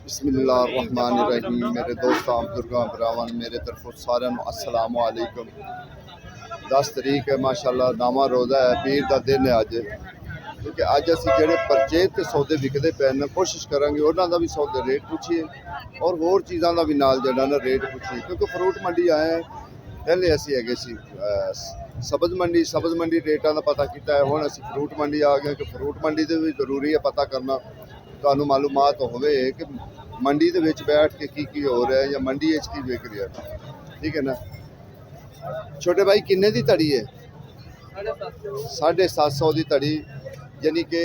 बिस्मिल्लाहिर्रहमानिर्रहीम। मेरे दोस्तों बुजुर्गों भरावान मेरे तरफों सारे अस्सलाम वालेकुम। 10 तरीक है माशाल्लाह, नामा रोज़ा है, पीर का दिन है अज। क्योंकि अज असी जो परचेज के सौदे विकते पे न कोशिश करांगे उन्हों का भी सौदे रेट पूछिए और होर चीज़ों का भी नाल जो ना रेट पूछिए। क्योंकि फ्रूट मंडी आए हैं, पहले असी है सब्ज़ मंडी रेटा का पता किया है, हुण असी फ्रूट मंडी आ गए कि फ्रूट मंडी से भी जरूरी है पता करना, तो मालूमात होवे कि मंडी के बैठ के की हो रहा है या मंडी की विक रहा है। ठीक है ना। छोटे भाई किन्ने की तड़ी है? 750 की तड़ी, यानी कि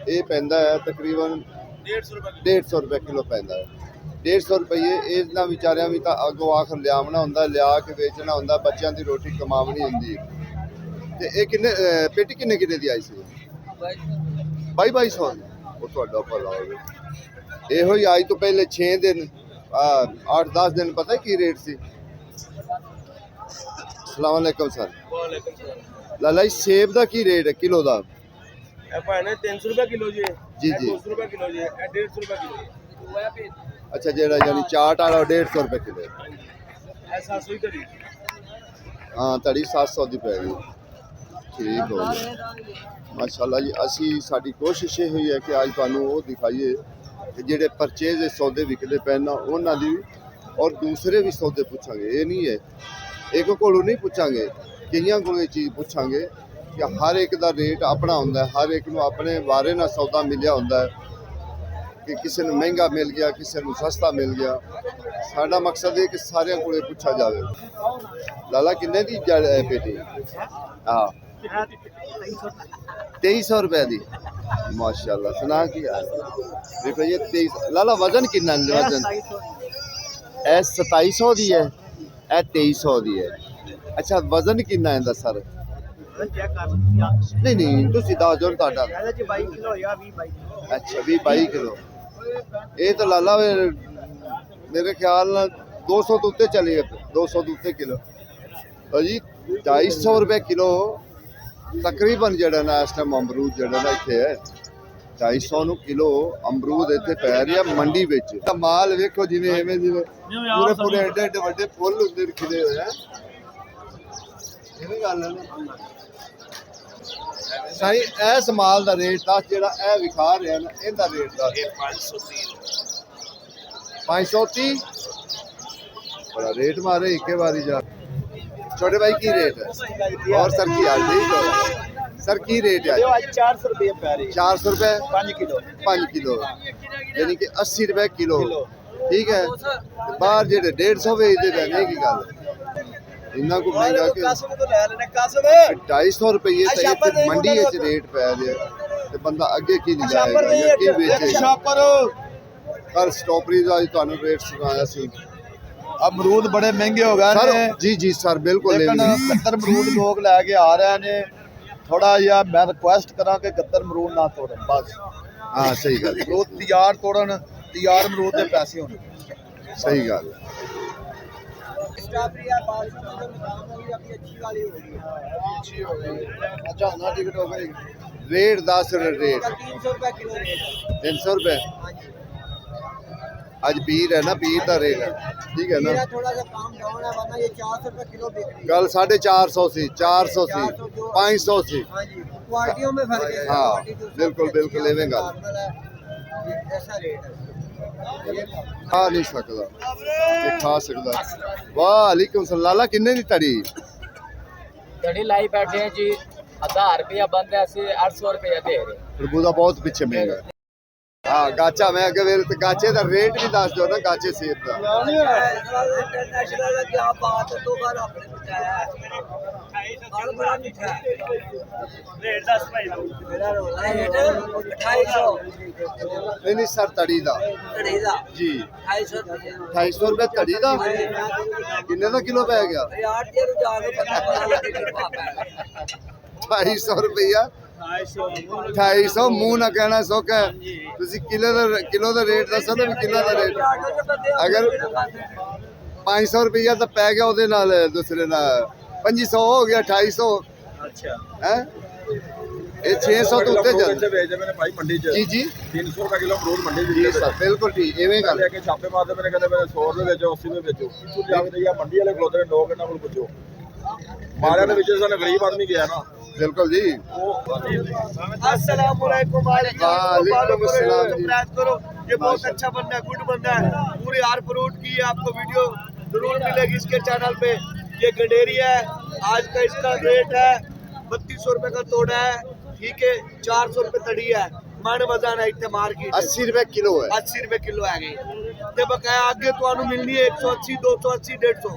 ये पैंदा है तकरीबन 150 रुपये किलो पैंदा है। 150 रुपये इन्होंने बेचारियां भी तो अगों आखिर लियावना होंदा, लिया के बेचना होंदा, बच्चों की रोटी कमावनी होंदी। ते ये किन्ने पेटी किन्ने किन्ने दी आई सी? 2200। वो तुहाडा भला होवे। ਇਹੋ ਹੀ आज तो पहले 6 दिन 8-10 दिन पता है की रेट सी? अस्सलाम वालेकुम सर। लाला जी सेब का की रेट है किलो का? 300 रुपये किलो जी। जी जी 200 रुपये किलो जी, 150 रुपये किलो। अच्छा, जेड़ा यानी चाट वाला 150 रुपये किलो। 700 ही तड़ी। हाँ तड़ी 700 की पै गई। ठीक हो गया माशाल्लाह जी। असी साडी कोशिश ये हुई है कि आज तुहानू वो दिखाइए कि जेडे परचेज सौदे विकते पे ना उन्होंने भी, और दूसरे भी सौदे पूछांगे। ये नहीं है एक को नहीं पूछांगे, कईयां को ये चीज़ पूछांगे कि हर एक का रेट अपना होंदा है, हर एक को अपने बारे ना सौदा मिलिया होंदा है कि किसी ने महंगा मिल गया, किसी ने सस्ता मिल गया। साडा मकसद है कि सारे को पूछा जाए। लाला किन्ने की पेटी? हाँ 2300 रुपए की। माशाल्लाह सुना की यार। देखो ये 23। लाला वजन कितना? वजन 2700 की है, 2300 की है। अच्छा वजन कितना है सर? नहीं नहीं तुसी दस जो तुहाडा। अच्छा 20-22 किलो। ये तो लाला मेरे ख्याल 200 तो उत्ते चली गए, 200 तो उत्ते किलो। तो जी 250 रुपये किलो तकरीबन जड़ा ना इस टाइम अमरूद जड़ा ना इत्थे है 250 किलो अमरूद इत्थे पै रहा मंडी विच। माल वेखो जिवें एवें जिवें पूरे पूरे एडे एडे वड्डे फुल हुंदे खिले होए हैं। इवें गल है ना साईं। इस माल दा रेट दस जेड़ा ए विखा रहा ना, इहदा रेट दस। 530 बड़ा रेट मारे एक बारी जा। छोटे भाई की रेट है? और सर की हाल ठीक हो? सर की रेट है? 400 रुपये पै रही। 400 रुपये 5 किलो। 5 किलो यानी कि 80 रुपये किलो। ठीक है। बाहर जेडे 150 बेचते पे नहीं की गल इन्ना को महंगा कि 250 रुपये मंडी रेट पै रहा, बंदा अगे की नहीं जाएगा की बेचेगा। कल स्ट्रॉबेरी का तुहानू रेट सुनाया सी। अमरूद बड़े महंगे हो गए सर। जी जी सर बिल्कुल। गत्तर अमरूद लोग लैके आ रहे हैं, थोड़ा या मैं रिक्वेस्ट करा कि गत्तर अमरूद ना तोड़न बस। हाँ सही गल। जो तैयार तोड़न, तैयार अमरूद के पैसे होने। सही गल। रेट 10 रेट 300 रुपये। आज पीर है ना, पीर का रेट है। ठीक है ना। थोड़ा सा काम डाउन है, वरना ये 400 रुपये किलो बिक रही है। कल 450 सी, 400 सी, 500 सी। हाँ जी, क्वालिटियों में फर्क है। हाँ बिल्कुल बिल्कुल एवें गल। ऐसा रेट है खा नहीं सकता, ये खा सकता। वालेकुम सलाम। लाला किन्ने की तड़ी? तड़ी लाई बैठे हैं जी, 1000 रुपया बंद है, 800 रुपया दे रहे। खरबूजा बहुत पीछे महंगा है। हाँ गाचा मैं अगे वेल तो गाचे का रेट भी दस दो ना, गाचे सेब का। इंटरनेशनल की आप बात है, 2 बार आपने बताया है। बड़ा मीठा है। रेट 10 भाई मेरा रोला है 2800। नहीं नहीं सर तड़ी का कड़ीदा जी 2800 रुपये तड़ी का। किन्ने का किलो पै गया? यार ये जाके पता लगा 250 रुपया। 250 मुँह ना कहना सुख है। तुसी किलो का रेट दसो ना, किलो का रेट। अगर 500 रुपया तो पै गया ਉਹਦੇ ਨਾਲ दूसरे ना 2500 हो गया 2800। अच्छा है ਇਹ 600 ਤੋਂ ਉੱਤੇ ਇੱਥੇ ਚੱਲਦਾ ਵੇਚਦੇ ਪਏ ਨੇ ਭਾਈ ਮੰਡੀ 'ਚ ਜੀ ਜੀ 300 ਰੁਪਏ ਕਿਲੋ ਅਮਰੂਦ ਮੰਡੀ 'ਚ ਜੀ ਸਰ ਬਿਲਕੁਲ ਠੀਕ ਐਵੇਂ ਗੱਲ ਲੈ ਕੇ ਛਾਪੇ ਮਾਰਦੇ ਪਏ ਨੇ, ਕਹਿੰਦੇ ਪਏ 100 ਰੁਪਏ ਵੇਚੋ 80 ਰੁਪਏ ਵੇਚੋ। ਤੂੰ ਜਾ ਕੇ ਦੇਖਿਆ ਮੰਡੀ ਵਾਲੇ ਖਲੋਤੇ ਨੇ ਲੋਕ ਇਹਨਾਂ ਕੋਲ ਪੁੱਛੋ। ਮਾਰਿਆ ਦੇ ਵਿੱਚ ਸਾਨੂੰ ਗਰੀਬ ਆਦਮੀ ਗਿਆ ਨਾ ਬਿਲकुल जी अस्सलाम वालेकुम वालेकुम अस्सलाम जी। करो ये बहुत अच्छा बंदा है, गुड बंदा है। पूरी हर फ्रूट की आपको वीडियो जरूर मिलेगी इसके चैनल पे। ये गंडेरी है, आज का इसका रेट है 3200 रुपए का तोड़ा है, ठीक है। 400 रुपए तड़ी है, मन वजन है इतने मार्केट 80 रुपए किलो है 80 रुपए किलो है गई ते बकाया आगे तो मिलनी है 180 280 150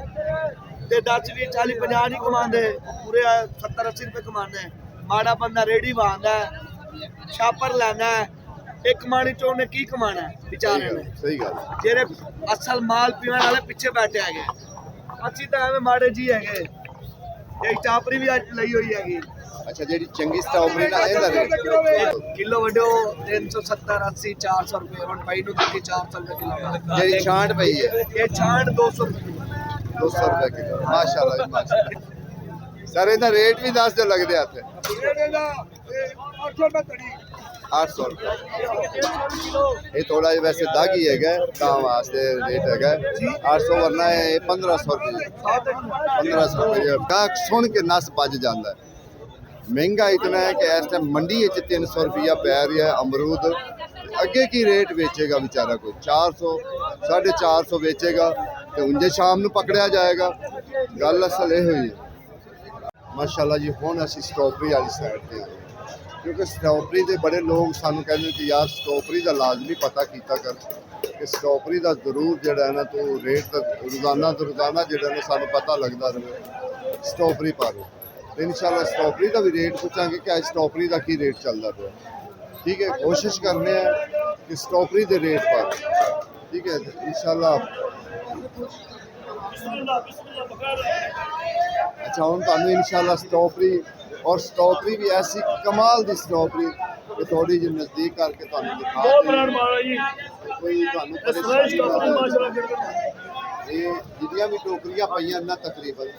ਤੇ 10 20 40 50 ਨਹੀਂ ਕਮਾਉਂਦੇ, ਪੂਰੇ 70 80 ਰੁਪਏ ਕਮਾਉਂਦੇ। ਮਾੜਾ ਬੰਦਾ ਰੇੜੀ ਵਾਂਦਾ ਛਾਪਰ ਲੈਣਾ ਇੱਕ ਮਾਣੀ ਚੋਂ ਨੇ ਕੀ ਕਮਾਣਾ ਵਿਚਾਰੇ ਨੇ। ਸਹੀ ਗੱਲ ਜਿਹੜੇ ਅਸਲ ਮਾਲ ਪੀਣ ਵਾਲੇ ਪਿੱਛੇ ਬੈਠੇ ਹੈਗੇ, ਅਸੀਂ ਤਾਂ ਐਵੇਂ ਮਾੜੇ ਜੀ ਹੈਗੇ। ਇਹ ਚਾਪਰੀ ਵੀ ਅੱਜ ਲਈ ਹੋਈ ਹੈਗੀ। ਅੱਛਾ ਜਿਹੜੀ ਚੰਗੀ ਸਟ੍ਰਾਬੇਰੀ ਨਾ ਇਹਦਾ ਰੇਟ ਕਿਲੋ ਵੱਡੋ 370 80 400 ਰੁਪਏ। ਹੁਣ ਭਾਈ ਨੂੰ ਦਿੱਤੀ 400 ਰੁਪਏ ਕਿਲੋ। ਜਿਹੜੀ ਛਾਂਟ ਪਈ ਹੈ ਇਹ ਛਾਂਟ 200 ਰੁਪਏ 200 रुपए किलो माशाल्लाह जी माशाल्लाह। सर ਇਹਦਾ ਰੇਟ ਵੀ ਦੱਸ ਦਿਓ ਲੱਗਦੇ ਹੱਥ 800 ਰੁਪਏ ਤੜੀ 800 रुपए। ਇਹ ਥੋੜਾ ਜਿਹਾ ਵੈਸੇ ਦਾਗੀ ਹੈਗਾ ਤਾਂ ਵਾਸਤੇ ਰੇਟ ਹੈਗਾ 800 ਵਰਨਾ ਇਹ 1500 ਰੁਪਏ 1500 ਰੁਪਏ ਕਾ ਸੁਣ ਕੇ ਨਸ ਭੱਜ ਜਾਂਦਾ ਹੈ। ਮਹਿੰਗਾ ਇਤਨਾ ਹੈ ਕਿ ਇਸ ਟਾਈਮ ਮੰਡੀ ਵਿੱਚ 300 ਰੁਪਇਆ ਪੈ ਰਿਹਾ ਹੈ ਅਮਰੂਦ। ਅੱਗੇ ਕੀ ਰੇਟ ਵੇਚੇਗਾ ਵਿਚਾਰਾ ਕੋਈ 400 450 ਵੇਚੇਗਾ ਤੇ ਉਂਝੇ ਸ਼ਾਮ ਨੂੰ ਪਕੜਿਆ ਜਾਏਗਾ। ਗੱਲ ਅਸਲ ਇਹ ਹੋਈ ਹੈ ਮਾਸ਼ਾਅੱਲਾ ਜੀ। ਹੁਣ ਅਸੀਂ ਸਟ੍ਰਾਬੇਰੀ ਵਾਲੀ ਸਾਈਡ ਤੇ ਆਏ ਕਿਉਂਕਿ ਸਟ੍ਰਾਬੇਰੀ ਦੇ ਬੜੇ ਲੋਕ ਸਾਨੂੰ ਕਹਿੰਦੇ ਕਿ ਯਾਰ ਸਟ੍ਰਾਬੇਰੀ ਦਾ ਲਾਜ਼ਮੀ ਪਤਾ ਕੀਤਾ ਕਰ ਕਿ ਸਟ੍ਰਾਬੇਰੀ ਦਾ ਜ਼ਰੂਰ ਜਿਹੜਾ ਹੈ ਨਾ ਤੂੰ ਰੇਟ ਰੋਜ਼ਾਨਾ ਤੋਂ ਰੋਜ਼ਾਨਾ ਜਿਹੜਾ ਨਾ ਸਾਨੂੰ ਪਤਾ ਲੱਗਦਾ ਰਹੇ ਸਟ੍ਰਾਬੇਰੀ ਪਾਰੋ। ਤੇ ਇਨਸ਼ਾਅੱਲਾ ਸਟ੍ਰਾਬੇਰੀ ਦਾ ਵੀ ਰੇਟ ਪੁੱਛਾਂਗੇ ਕਿ ਅੱਜ ਸਟ੍ਰਾਬੇਰੀ ਦਾ ਕੀ ਰੇਟ ਚੱਲਦਾ ਪਿਆ। ठीक है कोशिश करने हैं कि स्ट्रॉबेरी के रेट पर ठीक है इंशाल्लाह। अच्छा हम तुहानू इंशाल्लाह स्ट्रॉबेरी और स्ट्रॉबेरी भी ऐसी कमाल दी स्ट्रॉबेरी कि थोड़ी जी नज़दीक करके तुहानू दिखा कोई तुहानू परेशानी ये जिन्नियां भी टोकरियां पईयां ना तकरीबन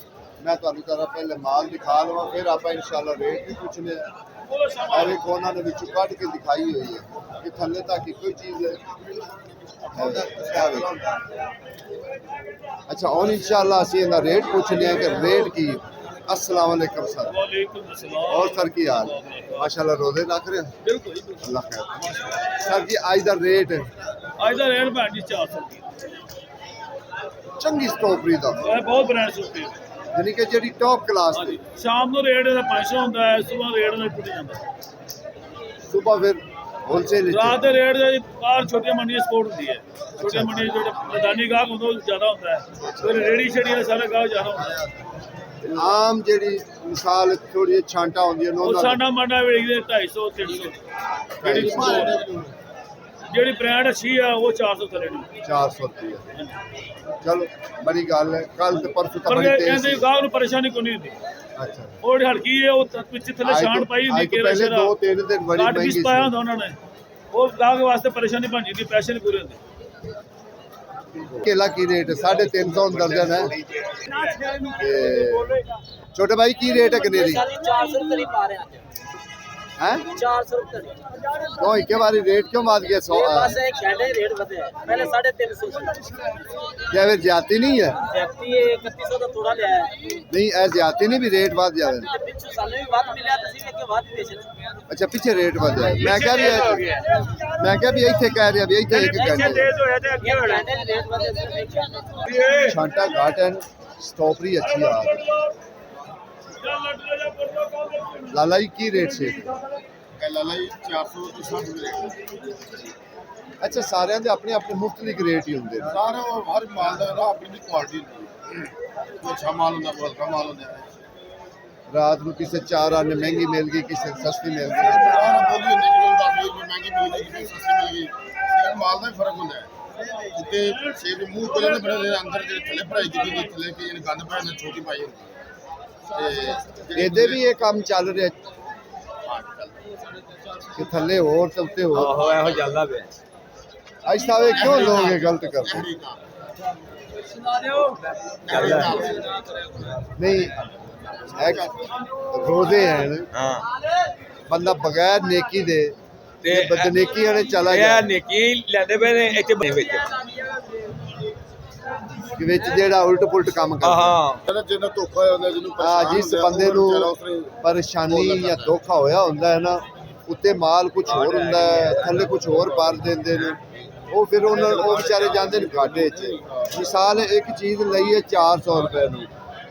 मैं तुहानू जरा पहले माल दिखा लवां फिर आप इंशाल्लाह रेट भी पूछने और एक उन्होंने विचों कट के दिखाई हुई है कि थले तक कोई चीज़ है। अच्छा और इंशाल्लाह असीं इहदा रेट पूछने हैं कि रेट की। अस्सलाम वालेकुम सर। वालेकुम अस्सलाम। और सर की हाल माशाल्लाह रोज़े लग रहे हैं बिल्कुल अल्लाह खैर। सर जी अज दा रेट आज का रेट भैन जी 400 चंगी स्ट्रॉबेरी दा बहुत ब्रांड सुनते हैं यानी कि जी टॉप क्लास दी। शाम को रेट 500 होता है, सुबह रेट टुट जाता है। सुबह फिर होलसेल रात के रेट बाहर छोटी मंडियां सपोर्ट होती है। छोटी मंडियां जो मैदानी गाहक होंगे ज्यादा होता है, फिर रेडी शेडी सारे गाहक ज्यादा होता है। आम जेडी मिसाल थोड़ी छांटा होंदी है और साडा मंडा वेचदे 250 300 ਜਿਹੜੀ ब्रांड अच्छी है वो 400 थले नहीं 400 रुपये। चलो बड़ी गल है कल ते परसों तक पर बड़ी तेज कहते सी। गाहक ਨੂੰ ਪਰੇਸ਼ਾਨੀ ਕੋਈ ਨਹੀਂ ਹੁੰਦੀ। अच्छा ਉਹ ਹਲਕੀ ਹੈ ਉਹ ਪਿੱਛੇ ਥੱਲੇ ਛਾਂਟ ਪਾਈ ਹੁੰਦੀ आज तो पहले 2-3 दिन बड़ी ਕਾਟ महंगी ਪੀਸ ਪਾਇਆ सी। ਹੁੰਦਾ ਉਹਨਾਂ ਨੇ, ਉਹ ਗਾਹਕ ਵਾਸਤੇ ਪਰੇਸ਼ਾਨੀ ਬਣ ਜਾਂਦੀ, ਪੈਸੇ ਨਹੀਂ ਪੂਰੇ ਹੁੰਦੇ। केला की रेट है 350 दर्जन है। छोटे भाई की रेट है कनेरी 400 रुपए नहीं पा रहे हैं हैं 400 रुपए तो एक बारी रेट क्यों मार गया 100 बस एक खेडे रेट बदे पहले 350 क्या फिर ज्यादा नहीं है व्यक्ति 3100 का तोड़ा लिया है नहीं ऐ ज्यादा नहीं भी रेट बढ़ जावे। पिछू साले भी बात मिला तो सीधे के बाद बेचने अच्छा पीछे रेट बढ़ जाए मैं क्या भी इथे कह रहा भी इथे एक घंटे ये खेडे रेट बदे छांटा घाट है स्ट्रॉबेरी अच्छी आ रही। लाला जी की रेट से ਲਾਲਾ ਜੀ 460 ਰੁਪਏ। अच्छा सारे दे अपने अपने मुख्तलिफ रेट ही होंगे ਸਾਰੇ ਹਰ ਮਾਲ ਦਾ ਆਪਣੀ ਕੁਆਲਿਟੀ ਹੁੰਦੀ ਹੈ। ਕੋਈ ਅੱਛਾ ਮਾਲ ਹੁੰਦਾ, ਕੋਈ ਹਲਕਾ ਮਾਲ ਹੁੰਦਾ ਹੈ। रात को किसी 4 आने महंगी मिल गई किसी सस्ती मिल गई। ਸਾਰਾ ਬੋਲੀ ਹੁੰਦੀ ਜਿਵੇਂ 10 ਰੁਪਏ ਮਹਿੰਗੀ ਮਿਲ ਗਈ, ਕਿਸੇ ਸਸਤੀ ਮਿਲ ਗਈ। ਇਹ ਮਾਲ ਦਾ ਹੀ ਫਰਕ ਹੁੰਦਾ ਹੈ। ਜਿੱਤੇ ਸੇਬ ਦੇ ਮੂੰਹ ਕੋਲੇ ਨੇ ਬੜੇ ਅੰਦਰ ਜਿਹੜੇ ਥੱਲੇ ਭਰਾਈ ਕੀਤੀ ਹੁੰਦੀ, ਥੱਲੇ ਕਿ ਇਹਨੇ ਗੰਦ ਪਾਇਆ ਹੁੰਦਾ, ਛੋਟੀ ਪਾਈ ਹੁੰਦੀ ਤੇ ਇਹਦੇ ਵੀ ਇਹ ਕੰਮ ਚੱਲ ਰਿਹਾ ਕਿ ਥੱਲੇ ਹੋਰ ਤੇ ਉੱਤੇ ਹੋਰ ਆਹੋ ਇਹੋ ਚੱਲਦਾ ਪਿਆ। ਅੱਜ ਸਾਵੇ ਕਿਉਂ ਲੋਕ ਇਹ ਗਲਤ ਕਰਦੇ ਨਹੀਂ ਇੱਕ ਰੋਜ਼ੇ ਹਨ ਹਾਂ ਬੰਦਾ ਬਗੈਰ ਨੇਕੀ ਦੇ ਤੇ ਤੇ ਬਦਨੇਕੀ ਵਾਲੇ ਚਲਾ ਇਹ ਗਿਆ ਨੇਕੀ ਲੈਂਦੇ ਪਏ ਨੇ ਇੱਥੇ ਬਣੇ ਵਿੱਚ ਕਿ ਵਿੱਚ ਜਿਹੜਾ ਉਲਟ ਪੁਲਟ ਕੰਮ ਕਰਦਾ ਹਾਂ ਜਿਹਨਾਂ ਧੋਖਾ ਹੋਇਆ ਹੁੰਦਾ ਜਿਹਨੂੰ ਜਿਸ ਬੰਦੇ ਨੂੰ ਪਰੇਸ਼ਾਨੀ ਜਾਂ ਧੋਖਾ ਹੋਇਆ ਹੁੰਦਾ ਹੈ ਨਾ ਉੱਤੇ ਮਾਲ ਕੁਝ ਹੋਰ ਹੁੰਦਾ ਹੈ ਥੱਲੇ ਕੁਝ ਹੋਰ ਪਾਰ ਦਿੰਦੇ ਨੇ ਉਹ ਫਿਰ ਉਹ ਵਿਚਾਰੇ ਜਾਂਦੇ ਨੇ ਘਾਟੇ 'ਚ ਮਿਸਾਲ ਇੱਕ ਚੀਜ਼ ਲਈ ਹੈ 400 ਰੁਪਏ ਨੂੰ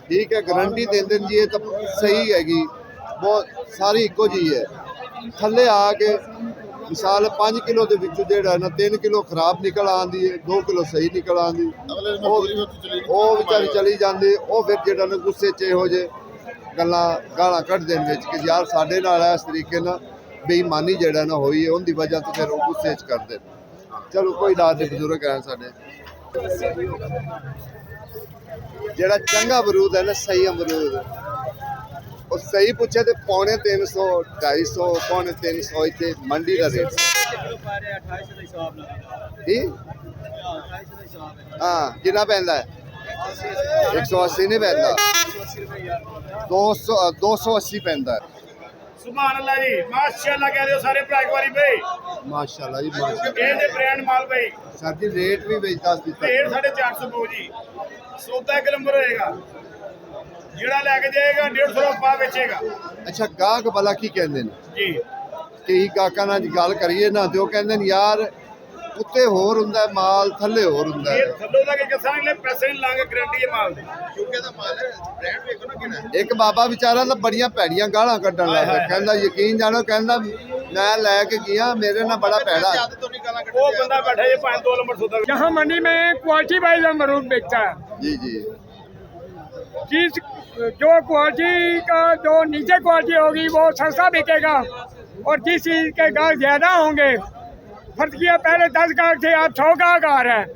ਠੀਕ ਹੈ ਗਰੰਟੀ ਦਿੰਦੇ ਨੇ ਜੀ ਇਹ ਤਾਂ ਸਹੀ ਹੈਗੀ ਬਹੁਤ ਸਾਰੀ ਇੱਕੋ ਜਿਹੀ ਹੈ ਥੱਲੇ ਆ ਕੇ ਮਿਸਾਲ 5 ਕਿਲੋ ਦੇ ਵਿੱਚੋਂ ਜਿਹੜਾ ਨਾ 3 ਕਿਲੋ ਖਰਾਬ ਨਿਕਲ ਆਉਂਦੀ ਹੈ 2 ਕਿਲੋ ਸਹੀ ਨਿਕਲ ਆਉਂਦੀ ਉਹ ਵਿਚਾਰੀ ਚਲੀ ਜਾਂਦੀ ਉਹ ਫਿਰ ਜਿਹੜਾ ਨਾ ਗੁੱਸੇ 'ਚ ਇਹੋ ਜਿਹੇ ਗਾਲਾਂ ਕੱਢਦੇ ਨੇ ਵਿੱਚ ਕਿ ਯਾਰ ਸਾਡੇ ਨਾਲ ਇਸ ਤਰੀਕੇ ਨਾਲ ਬੇਈਮਾਨੀ ਜਿਹੜਾ ਨਾ ਹੋਈ ਹੈ ਉਹਦੀ ਵਜ੍ਹਾ ਤੋਂ ਫਿਰ ਉਹ ਗੁੱਸੇ 'ਚ ਕਰਦੇ ਨੇ ਚਲੋ ਕੋਈ ਨਾ ਦੇ ਬਜ਼ੁਰਗ ਹੈ ਸਾਡੇ ਜਿਹੜਾ ਚੰਗਾ ਅਮਰੂਦ ਹੈ ਨਾ ਸਹੀ ਅਮਰੂਦ ਉਹ ਸਹੀ ਪੁੱਛੇ ਤੇ ਪੌਣੇ 300 250 ਪੌਣੇ 300 ਇੱਥੇ ਮੰਡੀ ਦਾ ਰੇਟ ਹਾਂ ਕਿੰਨਾ ਪੈਂਦਾ ਹੈ 180 ਨਹੀਂ ਪੈਂਦਾ 280 ਪੈਂਦਾ ਹੈ ਸੁਭਾਨ ਅੱਲਾਹ ਜੀ ਮਾਸ਼ਾਅੱਲਾ ਕਹਿ ਦਿਓ ਸਾਰੇ ਭਰਾ ਇੱਕ ਵਾਰੀ ਬਈ ਮਾਸ਼ਾਅੱਲਾ ਜੀ ਮਾਸ਼ਾਅੱਲਾ ਇਹਦੇ ਬ੍ਰਾਂਡ ਮਾਲ ਬਈ ਸਰ ਜੀ ਰੇਟ ਵੀ ਵਿੱਚ ਦੱਸ ਦਿੱਤਾ ਢੇਰ 450 ਬੋ ਜੀ ਸੌਦਾ ਇੱਕ ਨੰਬਰ ਹੋਏਗਾ ਜਿਹੜਾ ਲੈ ਕੇ ਜਾਏਗਾ 150 ਰੁਪਏ ਵੇਚੇਗਾ ਅੱਛਾ ਗਾਹਕ ਭਲਾ ਕੀ ਕਹਿੰਦੇ ਨੇ ਜੀ ਕਈ ਗਾਹਕਾਂ ਨਾਲ ਗੱਲ ਕਰੀਏ ਨਾ ਤੇ ਉਹ ਕਹਿੰਦੇ ਨੇ ਯਾਰ ਉੱਤੇ ਹੋਰ ਹੁੰਦਾ ਹੈ ਮਾਲ ਥੱਲੇ ਹੋਰ ਹੁੰਦਾ ਹੈ ਇਹ ਥੱਲੋਂ ਦਾ ਕਿ ਕਿਸਾਨ ਨੇ ਪੈਸੇ ਨਹੀਂ ਲਾਂਗੇ ਗਰੰਟੀ ਹੈ ਮਾਲ ਦੀ ਕਿਉਂਕਿ ਦਾ ਮਾਲ ਹੈ ਬ੍ਰਾਂਡ ਵੇਖੋ ਨਾ ਕਿਹੜਾ ਇੱਕ ਬਾਬਾ ਵਿਚਾਰਾ ਤਾਂ ਬੜੀਆਂ ਭੈੜੀਆਂ ਗਾਲਾਂ ਕੱਢਣ ਲੱਗਾ ਕਹਿੰਦਾ ਯਕੀਨ ਜਾਣੋ ਕਹਿੰਦਾ ਮੈਂ ਲੈ ਕੇ ਗਿਆ ਮੇਰੇ ਨਾਲ ਬੜਾ ਭੈੜਾ ਉਹ ਬੰਦਾ बैठा ये 5 नंबर सौदा यहाँ मंडी में क्वालिटी वाइज अमरूद बेचता है जी जी चीज जो क्वालिटी का जो नीचे क्वालिटी होगी वो सस्ता बिकेगा और जिस चीज के गाहक ज्यादा होंगे फर्ज किया पहले 10 गाहक थे आज 100 गाहक आ रहे हैं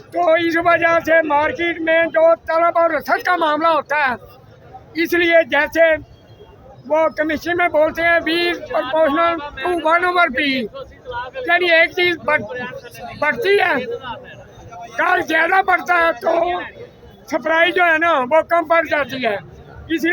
तो इस वजह से मार्केट में जो तलब और रसद का मामला होता है इसलिए जैसे वो कमीशन में बोलते हैं 20 प्रोपोर्शनल टू 1/20 यानी एक चीज बढ़ती है गाहक ज्यादा बढ़ता है तो सप्लाई जो है ना वो कम पड़ जाती है इसलिए